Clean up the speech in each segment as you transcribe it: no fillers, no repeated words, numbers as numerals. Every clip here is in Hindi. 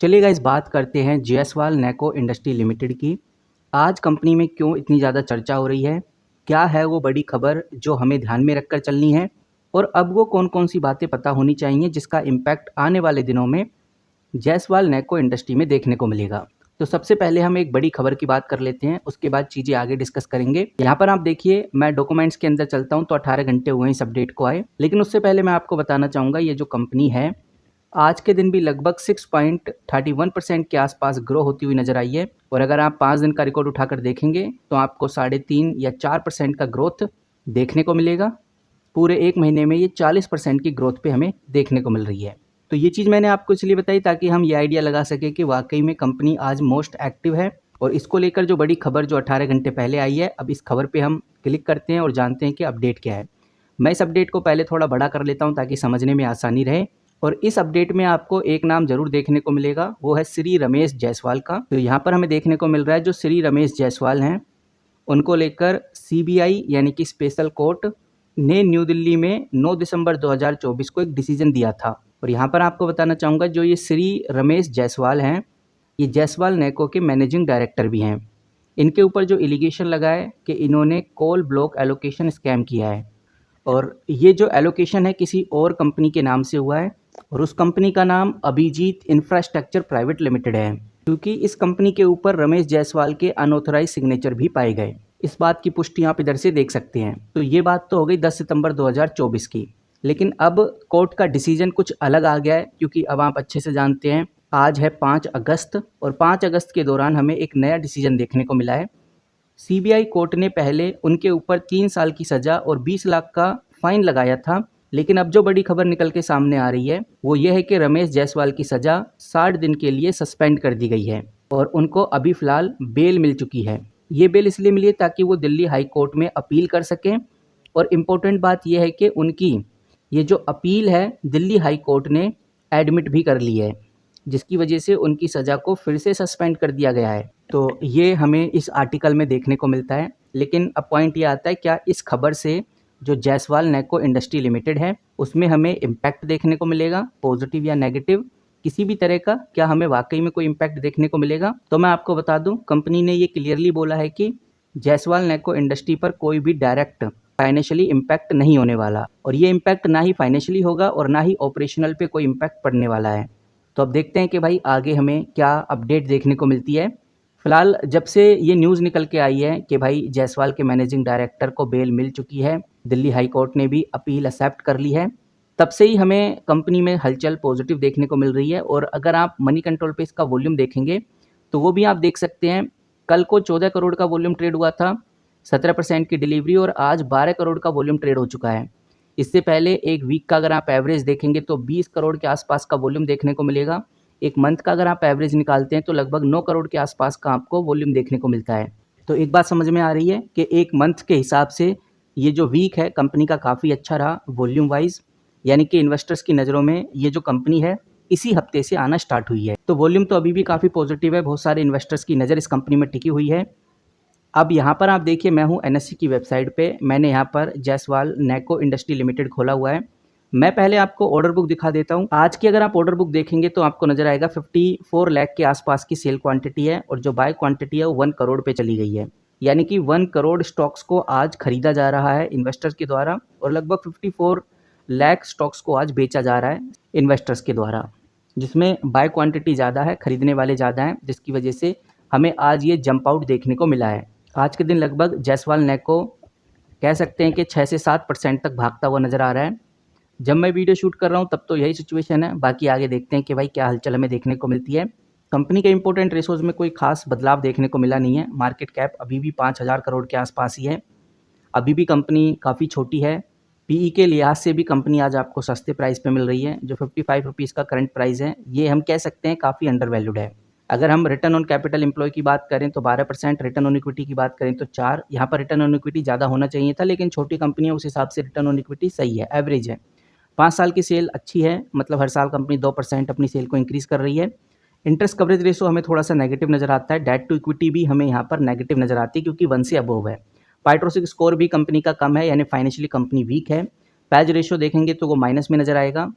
चलिए गाइस बात करते हैं जायसवाल नैको इंडस्ट्री लिमिटेड की। आज कंपनी में क्यों इतनी ज़्यादा चर्चा हो रही है, क्या है वो बड़ी खबर जो हमें ध्यान में रखकर चलनी है और अब वो कौन-कौन सी बातें पता होनी चाहिए जिसका इम्पैक्ट आने वाले दिनों में जायसवाल नैको इंडस्ट्री में देखने को मिलेगा। तो सबसे पहले हम एक बड़ी खबर की बात कर लेते हैं, उसके बाद चीज़ें आगे डिस्कस करेंगे। यहाँ पर आप देखिए, मैं डॉक्यूमेंट्स के अंदर चलता हूँ तो 18 घंटे हुए हैं इस अपडेट को आए, लेकिन उससे पहले मैं आपको बताना चाहूँगा ये जो कंपनी है आज के दिन भी लगभग 6.31% के आसपास ग्रो होती हुई नजर आई है और अगर आप 5 दिन का रिकॉर्ड उठाकर देखेंगे तो आपको 3.5 या 4% का ग्रोथ देखने को मिलेगा। पूरे एक महीने में ये 40% की ग्रोथ पे हमें देखने को मिल रही है। तो ये चीज़ मैंने आपको इसलिए बताई ताकि हम ये आइडिया लगा सके कि वाकई में कंपनी आज मोस्ट एक्टिव है और इसको लेकर जो बड़ी खबर जो 18 घंटे पहले आई है, अब इस खबर पे हम क्लिक करते हैं और जानते हैं कि अपडेट क्या है। मैं इस अपडेट को पहले थोड़ा बड़ा कर लेता हूँ ताकि समझने में आसानी रहे और इस अपडेट में आपको एक नाम जरूर देखने को मिलेगा, वो है श्री रमेश जायसवाल का। तो यहाँ पर हमें देखने को मिल रहा है जो श्री रमेश जायसवाल हैं उनको लेकर सीबीआई यानी कि स्पेशल कोर्ट ने न्यू दिल्ली में 9 दिसंबर 2024 को एक डिसीजन दिया था। और यहाँ पर आपको बताना चाहूँगा जो ये श्री रमेश जायसवाल हैं, ये जायसवाल नैको के मैनेजिंग डायरेक्टर भी हैं। इनके ऊपर जो एलिगेशन लगा है कि इन्होंने कोल ब्लॉक एलोकेशन स्कैम किया है और ये जो एलोकेशन है किसी और कंपनी के नाम से हुआ है और उस कंपनी का नाम अभिजीत इंफ्रास्ट्रक्चर प्राइवेट लिमिटेड है, क्योंकि इस कंपनी के ऊपर रमेश जायसवाल के अनऑथराइज सिग्नेचर भी पाए गए। इस बात की पुष्टि आप इधर से देख सकते हैं। तो ये बात तो हो गई 10 सितंबर 2024 की, लेकिन अब कोर्ट का डिसीजन कुछ अलग आ गया है, क्योंकि अब आप अच्छे से जानते हैं आज है 5 अगस्त और 5 अगस्त के दौरान हमें एक नया डिसीजन देखने को मिला है। सीबीआई कोर्ट ने पहले उनके ऊपर 3 साल की सज़ा और 20 लाख का फाइन लगाया था, लेकिन अब जो बड़ी खबर निकल के सामने आ रही है वो ये है कि रमेश जायसवाल की सज़ा 60 दिन के लिए सस्पेंड कर दी गई है और उनको अभी फ़िलहाल बेल मिल चुकी है। ये बेल इसलिए मिली है ताकि वो दिल्ली हाई कोर्ट में अपील कर सकें और इम्पोर्टेंट बात यह है कि उनकी ये जो अपील है दिल्ली हाई कोर्ट ने एडमिट भी कर ली है, जिसकी वजह से उनकी सज़ा को फिर से सस्पेंड कर दिया गया है। तो ये हमें इस आर्टिकल में देखने को मिलता है, लेकिन अब पॉइंट ये आता है क्या इस खबर से जो जायसवाल नैको इंडस्ट्री लिमिटेड है उसमें हमें इम्पैक्ट देखने को मिलेगा, पॉजिटिव या नेगेटिव किसी भी तरह का, क्या हमें वाकई में कोई इम्पैक्ट देखने को मिलेगा? तो मैं आपको बता दूं, कंपनी ने ये क्लियरली बोला है कि जायसवाल नैको इंडस्ट्री पर कोई भी डायरेक्ट फाइनेंशियली इम्पैक्ट नहीं होने वाला और ये इम्पैक्ट ना ही फाइनेंशियली होगा और ना ही ऑपरेशनल पे कोई इम्पैक्ट पड़ने वाला है। तो अब देखते हैं कि भाई आगे हमें क्या अपडेट देखने को मिलती है। फिलहाल जब से ये न्यूज़ निकल के आई है कि भाई जायसवाल के मैनेजिंग डायरेक्टर को बेल मिल चुकी है, दिल्ली हाई कोर्ट ने भी अपील एक्सेप्ट कर ली है, तब से ही हमें कंपनी में हलचल पॉजिटिव देखने को मिल रही है। और अगर आप मनी कंट्रोल पे इसका वॉल्यूम देखेंगे तो वो भी आप देख सकते हैं, कल को 14 करोड़ का वॉल्यूम ट्रेड हुआ था, 17% की डिलीवरी और आज 12 करोड़ का वॉल्यूम ट्रेड हो चुका है। इससे पहले एक वीक का अगर आप एवरेज देखेंगे तो 20 करोड़ के आसपास का वॉल्यूम देखने को मिलेगा। एक मंथ का अगर आप एवरेज निकालते हैं तो लगभग 9 करोड़ के आसपास का आपको वॉल्यूम देखने को मिलता है। तो एक बात समझ में आ रही है कि एक मंथ के हिसाब से ये जो वीक है कंपनी का काफ़ी अच्छा रहा वॉल्यूम वाइज, यानी कि इन्वेस्टर्स की नज़रों में ये जो कंपनी है इसी हफ्ते से आना स्टार्ट हुई है। तो वॉल्यूम तो अभी भी काफ़ी पॉजिटिव है, बहुत सारे इन्वेस्टर्स की नज़र इस कंपनी में टिकी हुई है। अब यहाँ पर आप देखिए, मैं हूँ एनएससी की वेबसाइट पे, मैंने यहाँ पर जायसवाल नैको इंडस्ट्री लिमिटेड खोला हुआ है। मैं पहले आपको ऑर्डर बुक दिखा देता हूँ। आज की अगर आप ऑर्डर बुक देखेंगे तो आपको नजर आएगा 54 लाख के आसपास की सेल क्वांटिटी है और जो बाय क्वांटिटी है वो 1 करोड़ पे चली गई है, यानी कि 1 करोड़ स्टॉक्स को आज खरीदा जा रहा है इन्वेस्टर्स के द्वारा और लगभग 54 लाख स्टॉक्स को आज बेचा जा रहा है इन्वेस्टर्स के द्वारा, जिसमें बाय क्वांटिटी ज़्यादा है, खरीदने वाले ज़्यादा हैं, जिसकी वजह से हमें आज ये जंप आउट देखने को मिला है। आज के दिन लगभग जायसवाल नैको कह सकते हैं कि 6 से 7% तक भागता हुआ नज़र आ रहा है। जब मैं वीडियो शूट कर रहा हूँ तब तो यही सिचुएशन है, बाकी आगे देखते हैं कि भाई क्या हलचल हमें देखने को मिलती है। कंपनी के इंपॉर्टेंट रेशोज में कोई खास बदलाव देखने को मिला नहीं है। मार्केट कैप अभी भी 5,000 करोड़ के आसपास ही है, अभी भी कंपनी काफ़ी छोटी है। पीई के लिहाज से भी कंपनी आज आपको सस्ते प्राइस पे मिल रही है, जो 55 रुपीज़ का करंट प्राइस है ये हम कह सकते हैं काफ़ी अंडर वैल्यूड है। अगर हम रिटर्न ऑन कैपिटल एम्प्लॉय की बात करें तो 12%, रिटर्न ऑन इक्विटी की बात करें तो 4, यहाँ पर रिटर्न ऑन इक्विटी ज़्यादा होना चाहिए था, लेकिन छोटी कंपनी है उस हिसाब से रिटर्न ऑन इक्विटी सही है, एवरेज है। 5 साल की सेल अच्छी है, मतलब हर साल कंपनी 2% अपनी सेल को इंक्रीज़ कर रही है। इंटरेस्ट कवरेज रेशो हमें थोड़ा सा नेगेटिव नज़र आता है, डेट टू इक्विटी भी हमें यहाँ पर नेगेटिव नज़र आती है क्योंकि 1 से अबोव है। पाइट्रोसिक स्कोर भी कंपनी का कम है, यानी फाइनेंशियली कंपनी वीक है। पैज रेशो देखेंगे तो वो माइनस में नज़र आएगा,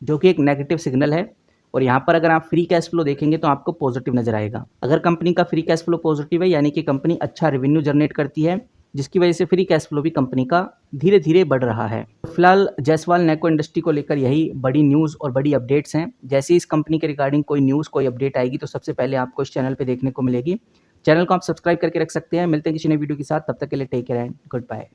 जो कि एक नेगेटिव सिग्नल है। और यहाँ पर अगर आप फ्री कैश फ्लो देखेंगे तो आपको पॉजिटिव नजर आएगा। अगर कंपनी का फ्री कैश फ्लो पॉजिटिव है यानी कि कंपनी अच्छा रेवेन्यू जनरेट करती है, जिसकी वजह से फ्री कैश फ्लो भी कंपनी का धीरे धीरे बढ़ रहा है। फिलहाल जायसवाल नैको इंडस्ट्री को लेकर यही बड़ी न्यूज़ और बड़ी अपडेट्स हैं। जैसे ही इस कंपनी के रिगार्डिंग कोई न्यूज़ कोई अपडेट आएगी तो सबसे पहले आपको इस चैनल पे देखने को मिलेगी। चैनल को आप सब्सक्राइब करके रख सकते हैं। मिलते हैं किसी नई वीडियो के साथ, तब तक के लिए take care and good bye.